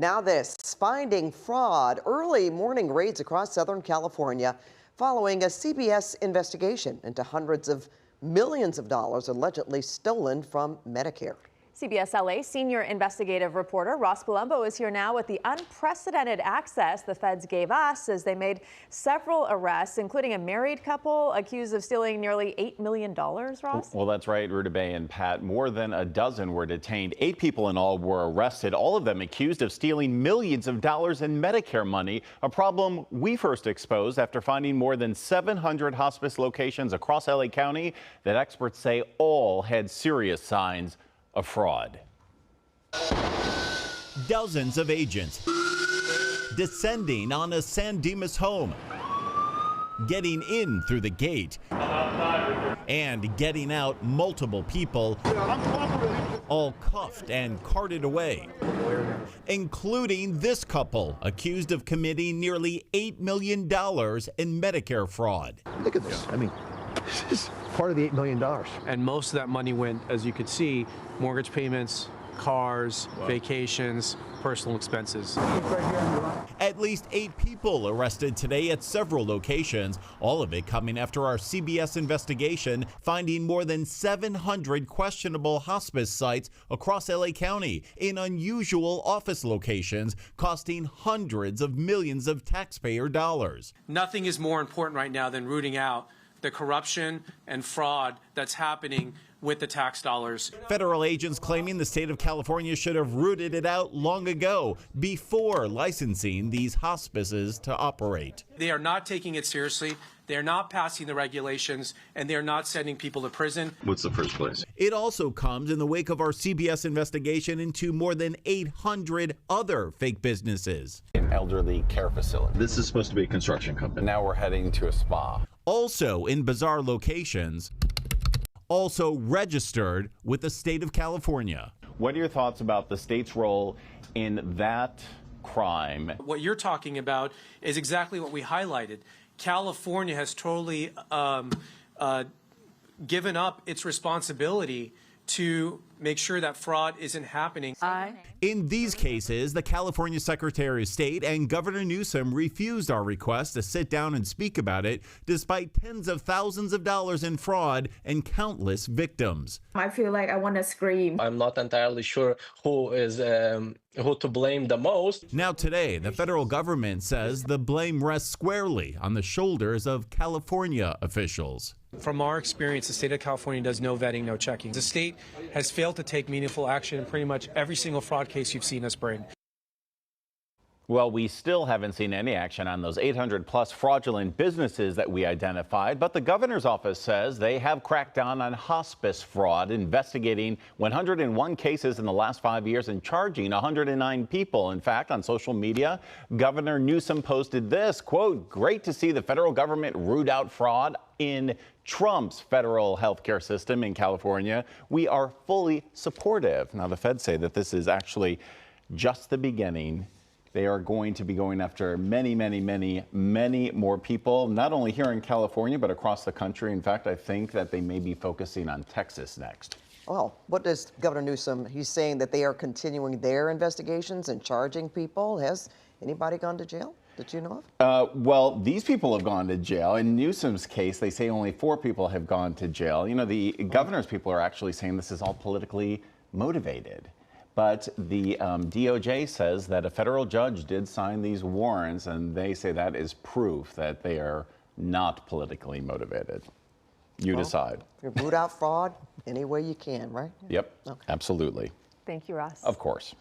Now this, finding fraud, early morning raids across Southern California following a CBS investigation into hundreds of millions of dollars allegedly stolen from Medicare. CBS LA senior investigative reporter Ross Palombo is here now with the unprecedented access the feds gave us as they made several arrests, including a married couple accused of stealing nearly $8 million, Ross? Well, that's right, Ruta Bay and Pat. More than a dozen were detained. 8 people in all were arrested, all of them accused of stealing millions of dollars in Medicare money, a problem we first exposed after finding more than 700 hospice locations across LA County that experts say all had serious signs of fraud. Dozens of agents descending on a San Dimas home, getting in through the gate and getting out multiple people, all cuffed and carted away, including this couple accused of committing nearly $8 million in Medicare fraud. Look at this. I mean, this is part of the $8 million. And most of that money went, as you could see, mortgage payments, cars, vacations, personal expenses. At least 8 people arrested today at several locations, all of it coming after our CBS investigation finding more than 700 questionable hospice sites across LA County in unusual office locations, costing hundreds of millions of taxpayer dollars. Nothing is more important right now than rooting out the corruption and fraud that's happening with the tax dollars. Federal agents claiming the state of California should have rooted it out long ago, before licensing these hospices to operate. They are not taking it seriously. They're not passing the regulations, and they're not sending people to prison. What's the first place? It also comes in the wake of our CBS investigation into more than 800 other fake businesses. An elderly care facility. This is supposed to be a construction company. Now we're heading to a spa. Also in bizarre locations, also registered with the state of California. What are your thoughts about the state's role in that crime? What you're talking about is exactly what we highlighted. California has totally given up its responsibility to make sure that fraud isn't happening. In these cases, the California Secretary of State and Governor Newsom refused our request to sit down and speak about it, despite tens of thousands of dollars in fraud and countless victims. I feel like I want to scream. I'm not entirely sure who to blame the most. Now today, the federal government says the blame rests squarely on the shoulders of California officials. From our experience, the state of California does no vetting, no checking. The state has failed to take meaningful action in pretty much every single fraud case you've seen us bring. Well, we still haven't seen any action on those 800+ fraudulent businesses that we identified, but the governor's office says they have cracked down on hospice fraud, investigating 101 cases in the last 5 years and charging 109 people. In fact, on social media, Governor Newsom posted this, quote, "Great to see the federal government root out fraud in Trump's federal healthcare system in California. We are fully supportive." Now, the feds say that this is actually just the beginning. They are going to be going after many, many, many, many more people, not only here in California, but across the country. In fact, I think that they may be focusing on Texas next. Well, what does Governor Newsom, he's saying that they are continuing their investigations and charging people. Has anybody gone to jail that you know of? Well, these people have gone to jail. In Newsom's case, they say only 4 people have gone to jail. You know, the governor's people are actually saying this is all politically motivated. But the DOJ says that a federal judge did sign these warrants, and they say that is proof that they are not politically motivated. You decide. You root out fraud any way you can, right? Yep, Okay. absolutely. Thank you, Ross. Of course.